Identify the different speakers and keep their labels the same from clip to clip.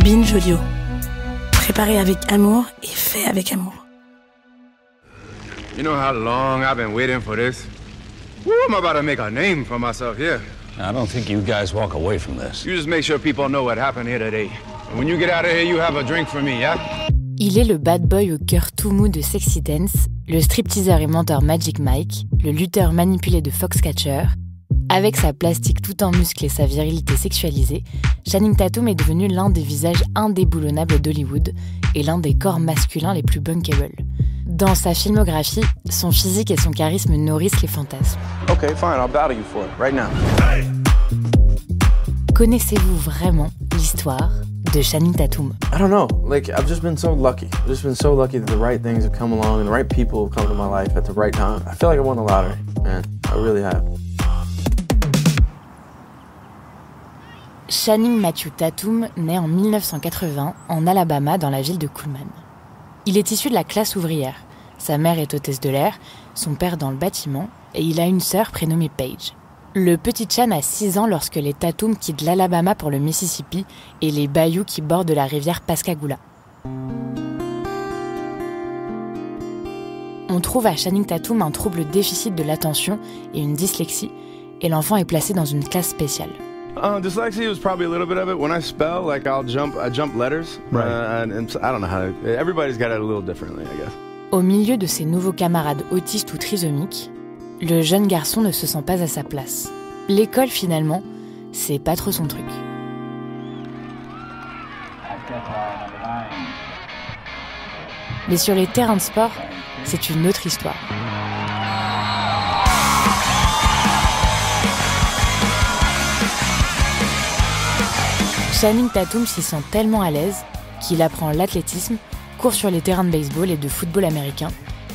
Speaker 1: Binge Audio. Préparé avec amour et fait avec amour.
Speaker 2: You know how long I've been waiting for this? Woo, I'm about to make a name for myself here.
Speaker 3: I don't think you guys walk away from this.
Speaker 2: You just make sure people know what happened here today. And when you get out of here, you have a drink for me, yeah?
Speaker 4: Il est le bad boy au cœur tout mou de Sexy Dance, le stripteaseur et menteur Magic Mike, le lutteur manipulé de Foxcatcher. Avec sa plastique tout en muscles et sa virilité sexualisée, Channing Tatum est devenu l'un des visages indéboulonnables d'Hollywood et l'un des corps masculins les plus bunkable. Dans sa filmographie, son physique et son charisme nourrissent les fantasmes.
Speaker 2: Okay, fine, I'll battle you for it, right now.
Speaker 4: Connaissez-vous vraiment l'histoire de Channing Tatum?
Speaker 5: I don't know. I've just been so lucky. I've just been so lucky that the right things have come along and the right people have come to my life at the right time. I feel like I won the lottery, man. I really have.
Speaker 4: Channing Matthew Tatum naît en 1980 en Alabama dans la ville de Cullman. Il est issu de la classe ouvrière. Sa mère est hôtesse de l'air, son père dans le bâtiment, et il a une sœur prénommée Paige. Le petit Chan a 6 ans lorsque les Tatum quittent l'Alabama pour le Mississippi et les bayous qui bordent la rivière Pascagoula. On trouve à Channing Tatum un trouble déficit de l'attention et une dyslexie, et l'enfant est placé dans une classe spéciale.
Speaker 2: Dyslexia was probably a little bit of it. When I spell, I jump letters.
Speaker 5: Right.
Speaker 2: And I don't know how everybody's got it a little differently, I guess.
Speaker 4: Au milieu de ses nouveaux camarades autistes ou trisomiques, le jeune garçon ne se sent pas à sa place. L'école, finalement, c'est pas trop son truc. Mais sur les terrains de sport, c'est une autre histoire. Channing Tatum s'y sent tellement à l'aise qu'il apprend l'athlétisme, court sur les terrains de baseball et de football américain,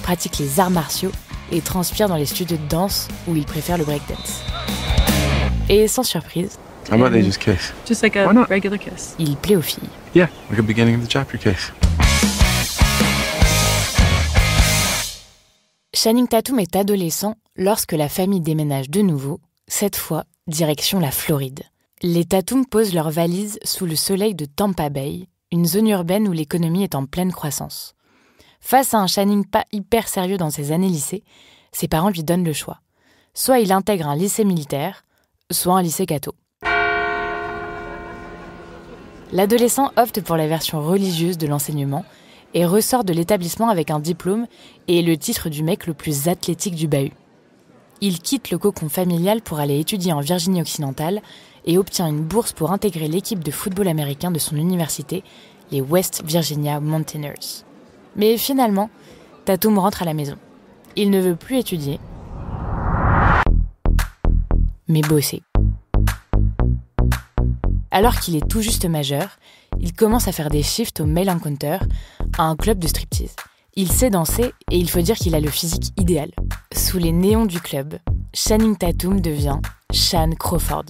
Speaker 4: pratique les arts martiaux et transpire dans les studios de danse où il préfère le breakdance. Et sans surprise,
Speaker 5: How about they just kiss?
Speaker 1: Just like a regular kiss.
Speaker 4: il plaît aux filles.
Speaker 5: Yeah, like a beginning of the chapter kiss.
Speaker 4: Channing Tatum est adolescent lorsque la famille déménage de nouveau, cette fois direction la Floride. Les Tatum posent leurs valises sous le soleil de Tampa Bay, une zone urbaine où l'économie est en pleine croissance. Face à un Channing pas hyper sérieux dans ses années lycée, ses parents lui donnent le choix. Soit il intègre un lycée militaire, soit un lycée catho. L'adolescent opte pour la version religieuse de l'enseignement et ressort de l'établissement avec un diplôme et le titre du mec le plus athlétique du bahut. Il quitte le cocon familial pour aller étudier en Virginie occidentale et obtient une bourse pour intégrer l'équipe de football américain de son université, les West Virginia Mountaineers. Mais finalement, Tatum rentre à la maison. Il ne veut plus étudier, mais bosser. Alors qu'il est tout juste majeur, il commence à faire des shifts au Male Encounter, à un club de striptease. Il sait danser et il faut dire qu'il a le physique idéal. Sous les néons du club, Channing Tatum devient Shan Crawford.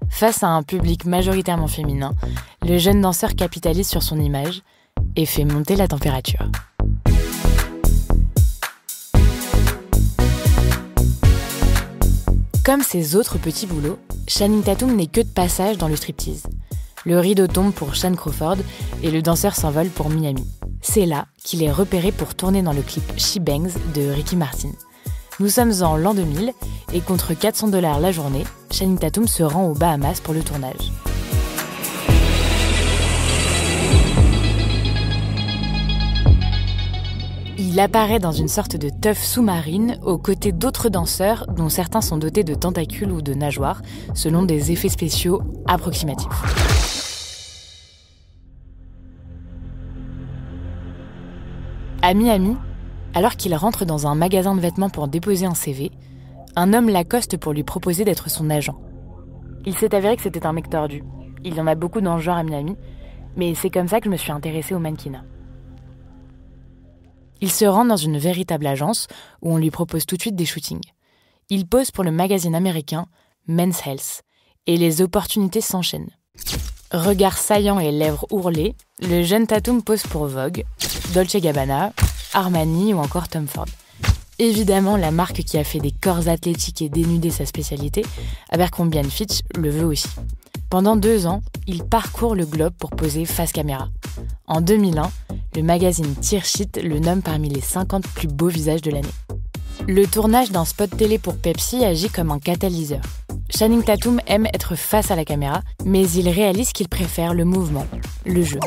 Speaker 4: Face à un public majoritairement féminin, le jeune danseur capitalise sur son image et fait monter la température. Comme ses autres petits boulots, Channing Tatum n'est que de passage dans le striptease. Le rideau tombe pour Shan Crawford et le danseur s'envole pour Miami. C'est là qu'il est repéré pour tourner dans le clip She Bangs de Ricky Martin. Nous sommes en l'an 2000 et contre $400 la journée, Channing Tatum se rend aux Bahamas pour le tournage. Il apparaît dans une sorte de teuf sous-marine aux côtés d'autres danseurs dont certains sont dotés de tentacules ou de nageoires, selon des effets spéciaux approximatifs. À Miami, alors qu'il rentre dans un magasin de vêtements pour déposer un CV, un homme l'accoste pour lui proposer d'être son agent. Il s'est avéré que c'était un mec tordu. Il y en a beaucoup dans le genre à Miami, mais c'est comme ça que je me suis intéressée au mannequinat. Il se rend dans une véritable agence où on lui propose tout de suite des shootings. Il pose pour le magazine américain Men's Health et les opportunités s'enchaînent. Regard saillant et lèvres ourlées, le jeune Tatum pose pour Vogue, Dolce & Gabbana, Armani ou encore Tom Ford. Évidemment, la marque qui a fait des corps athlétiques et dénudés sa spécialité, Abercrombie & Fitch le veut aussi. Pendant 2 ans, il parcourt le globe pour poser face caméra. En 2001, le magazine Tearsheet le nomme parmi les 50 plus beaux visages de l'année. Le tournage d'un spot télé pour Pepsi agit comme un catalyseur. Channing Tatum aime être face à la caméra, mais il réalise qu'il préfère le mouvement, le jeu.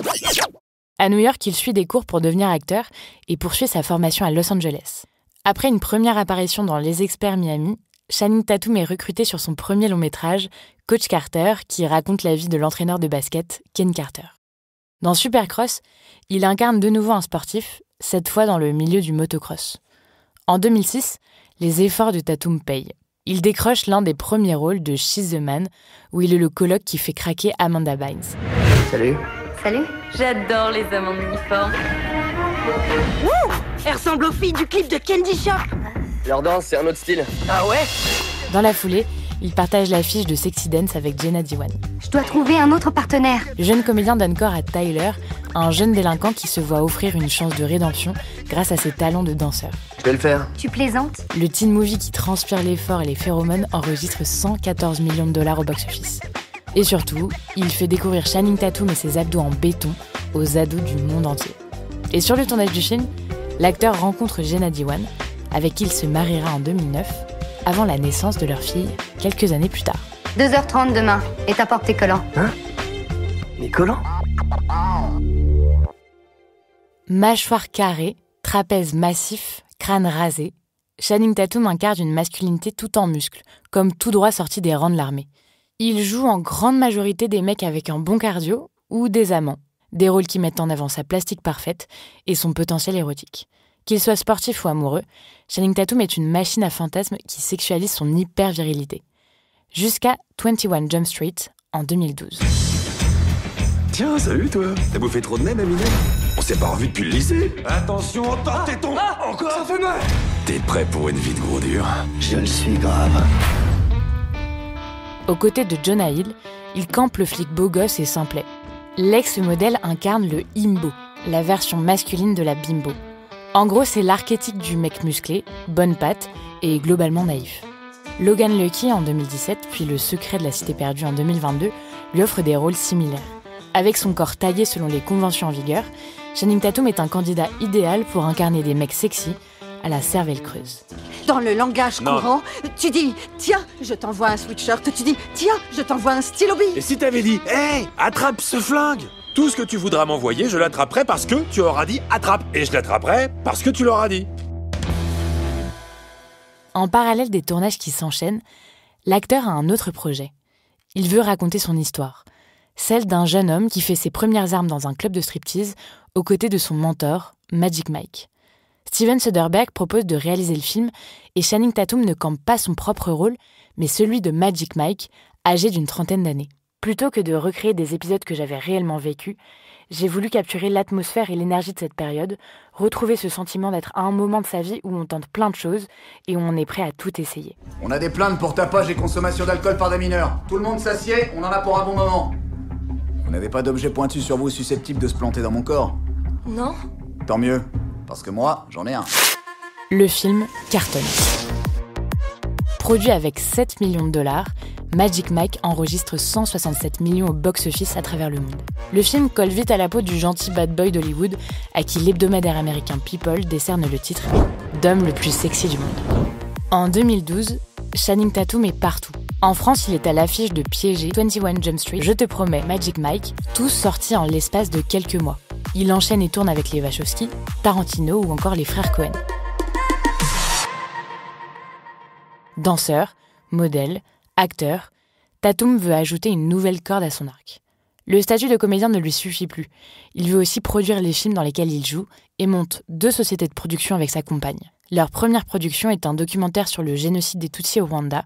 Speaker 4: À New York, il suit des cours pour devenir acteur et poursuit sa formation à Los Angeles. Après une première apparition dans Les Experts Miami, Channing Tatum est recruté sur son premier long-métrage, Coach Carter, qui raconte la vie de l'entraîneur de basket, Ken Carter. Dans Supercross, il incarne de nouveau un sportif, cette fois dans le milieu du motocross. En 2006, les efforts de Tatum payent. Il décroche l'un des premiers rôles de She's the Man, où il est le coloc qui fait craquer Amanda Bynes.
Speaker 6: Salut.
Speaker 7: Salut. J'adore les hommes en uniforme.
Speaker 1: Wouh! Elle ressemble aux filles du clip de Candy Shop.
Speaker 6: Leur danse, c'est un autre style.
Speaker 1: Ah ouais?
Speaker 4: Dans la foulée, il partage l'affiche de Sexy Dance avec Jenna Dewan.
Speaker 7: Je dois trouver un autre partenaire.
Speaker 4: Le jeune comédien donne corps à Tyler, un jeune délinquant qui se voit offrir une chance de rédemption grâce à ses talents de danseur.
Speaker 6: Je vais le faire.
Speaker 7: Tu plaisantes?
Speaker 4: Le teen movie qui transpire l'effort et les phéromones enregistre 114 millions de dollars au box-office. Et surtout, il fait découvrir Channing Tatum et ses abdos en béton aux ados du monde entier. Et sur le tournage du film, l'acteur rencontre Jenna Dewan, avec qui il se mariera en 2009, avant la naissance de leur fille, quelques années plus tard.
Speaker 7: 2h30 demain, et t'apportes tes collants.
Speaker 6: Hein? Mes collants?
Speaker 4: Mâchoire carrée, trapèze massif, crâne rasé, Channing Tatum incarne une masculinité tout en muscles, comme tout droit sorti des rangs de l'armée. Il joue en grande majorité des mecs avec un bon cardio ou des amants, des rôles qui mettent en avant sa plastique parfaite et son potentiel érotique. Qu'il soit sportif ou amoureux, Channing Tatum est une machine à fantasmes qui sexualise son hyper-virilité. Jusqu'à 21 Jump Street en 2012.
Speaker 8: Tiens, salut toi. T'as bouffé trop de nems, Aminé? On s'est pas revu depuis le lycée. Attention, entends tes tétons. Encore? Ça fait mal. T'es prêt pour une vie de gros dur?
Speaker 6: Je le suis grave.
Speaker 4: Aux côtés de Jonah Hill, il campe le flic beau gosse et simplet. L'ex-modèle incarne le himbo, la version masculine de la bimbo. En gros, c'est l'archétype du mec musclé, bonne patte et globalement naïf. Logan Lucky en 2017, puis Le Secret de la Cité perdue en 2022, lui offre des rôles similaires. Avec son corps taillé selon les conventions en vigueur, Channing Tatum est un candidat idéal pour incarner des mecs sexy à la cervelle creuse.
Speaker 9: Dans le langage courant, tu dis « Tiens, je t'envoie un sweatshirt », tu dis « Tiens, je t'envoie un stylo bille ».
Speaker 8: Et si t'avais dit « Hey, attrape ce flingue !» Tout ce que tu voudras m'envoyer, je l'attraperai parce que tu auras dit « Attrape !» Et je l'attraperai parce que tu l'auras dit.
Speaker 4: En parallèle des tournages qui s'enchaînent, l'acteur a un autre projet. Il veut raconter son histoire, celle d'un jeune homme qui fait ses premières armes dans un club de striptease aux côtés de son mentor, Magic Mike. Steven Soderbergh propose de réaliser le film et Channing Tatum ne campe pas son propre rôle, mais celui de Magic Mike, âgé d'une 30aine d'années. Plutôt que de recréer des épisodes que j'avais réellement vécus, j'ai voulu capturer l'atmosphère et l'énergie de cette période, retrouver ce sentiment d'être à un moment de sa vie où on tente plein de choses et où on est prêt à tout essayer.
Speaker 10: On a des plaintes pour tapage et consommation d'alcool par des mineurs. Tout le monde s'assied, on en a pour un bon moment. Vous n'avez pas d'objet pointu sur vous susceptible de se planter dans mon corps?
Speaker 1: Non.
Speaker 10: Tant mieux, parce que moi, j'en ai un.
Speaker 4: Le film cartonne. Produit avec 7 millions de dollars, Magic Mike enregistre 167 millions au box-office à travers le monde. Le film colle vite à la peau du gentil bad boy d'Hollywood, à qui l'hebdomadaire américain People décerne le titre d'homme le plus sexy du monde. En 2012, Channing Tatum est partout. En France, il est à l'affiche de Piégé, 21 Jump Street, Je te promets, Magic Mike, tous sortis en l'espace de quelques mois. Il enchaîne et tourne avec les Wachowski, Tarantino ou encore les frères Coen. Danseur, modèle, acteur, Tatum veut ajouter une nouvelle corde à son arc. Le statut de comédien ne lui suffit plus. Il veut aussi produire les films dans lesquels il joue et monte 2 sociétés de production avec sa compagne. Leur première production est un documentaire sur le génocide des Tutsis au Rwanda,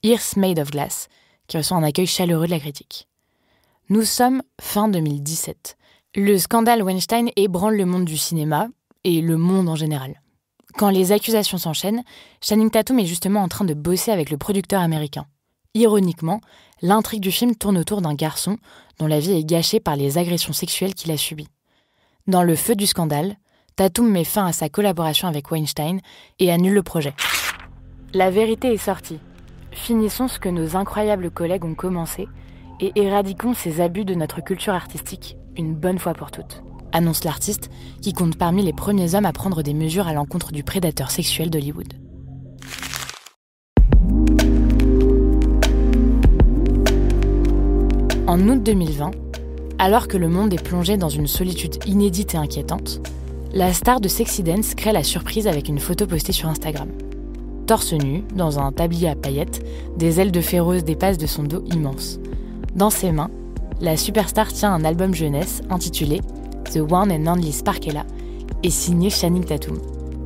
Speaker 4: Earth Made of Glass, qui reçoit un accueil chaleureux de la critique. Nous sommes fin 2017. Le scandale Weinstein ébranle le monde du cinéma et le monde en général. Quand les accusations s'enchaînent, Channing Tatum est justement en train de bosser avec le producteur américain. Ironiquement, l'intrigue du film tourne autour d'un garçon dont la vie est gâchée par les agressions sexuelles qu'il a subies. Dans le feu du scandale, Tatum met fin à sa collaboration avec Weinstein et annule le projet. La vérité est sortie. Finissons ce que nos incroyables collègues ont commencé et éradiquons ces abus de notre culture artistique, une bonne fois pour toutes, annonce l'artiste qui compte parmi les premiers hommes à prendre des mesures à l'encontre du prédateur sexuel d'Hollywood. En août 2020, alors que le monde est plongé dans une solitude inédite et inquiétante, la star de Sexy Dance crée la surprise avec une photo postée sur Instagram. Torse nu, dans un tablier à paillettes, des ailes de fée rose dépassent de son dos immense. Dans ses mains, la superstar tient un album jeunesse intitulé The One and Only Sparkella et signé Channing Tatum.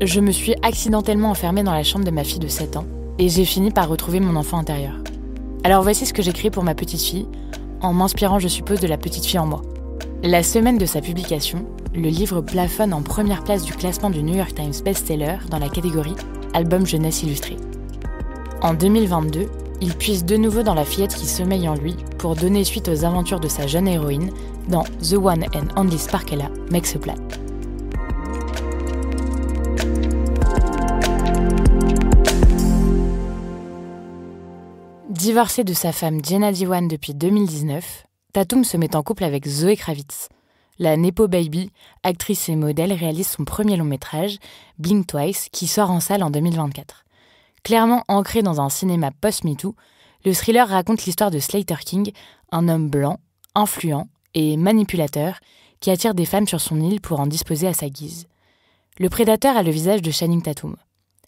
Speaker 4: Je me suis accidentellement enfermée dans la chambre de ma fille de 7 ans et j'ai fini par retrouver mon enfant intérieur. Alors voici ce que j'écris pour ma petite fille, en m'inspirant, je suppose, de la petite fille en moi. La semaine de sa publication, le livre plafonne en première place du classement du New York Times best-seller dans la catégorie Album jeunesse illustré. En 2022, il puise de nouveau dans la fillette qui sommeille en lui pour donner suite aux aventures de sa jeune héroïne dans The One and Only Sparkella Makes a Plan. Divorcé de sa femme Jenna Dewan depuis 2019, Tatum se met en couple avec Zoe Kravitz. La Nepo Baby, actrice et modèle, réalise son premier long-métrage, Blink Twice, qui sort en salle en 2024. Clairement ancré dans un cinéma post-MeToo, le thriller raconte l'histoire de Slater King, un homme blanc, influent et manipulateur qui attire des femmes sur son île pour en disposer à sa guise. Le prédateur a le visage de Channing Tatum.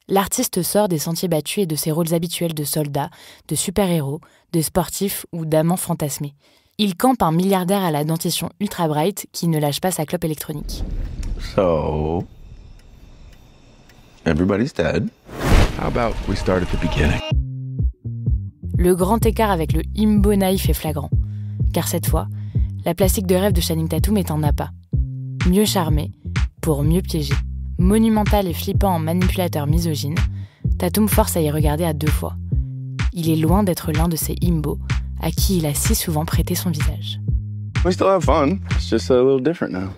Speaker 4: L'artiste sort des sentiers battus et de ses rôles habituels de soldat, de super-héros, de sportif ou d'amant fantasmé. Il campe un milliardaire à la dentition ultra bright qui ne lâche pas sa clope électronique.
Speaker 11: So, everybody's dead. How about we start at the beginning?
Speaker 4: Le grand écart avec le himbo naïf est flagrant. Car cette fois, la plastique de rêve de Channing Tatum est un appât. Mieux charmé, pour mieux piéger. Monumental et flippant en manipulateur misogyne, Tatum force à y regarder à 2 fois. Il est loin d'être l'un de ces himbos à qui il a si souvent prêté son visage.
Speaker 11: We still have fun. It's just a little different now.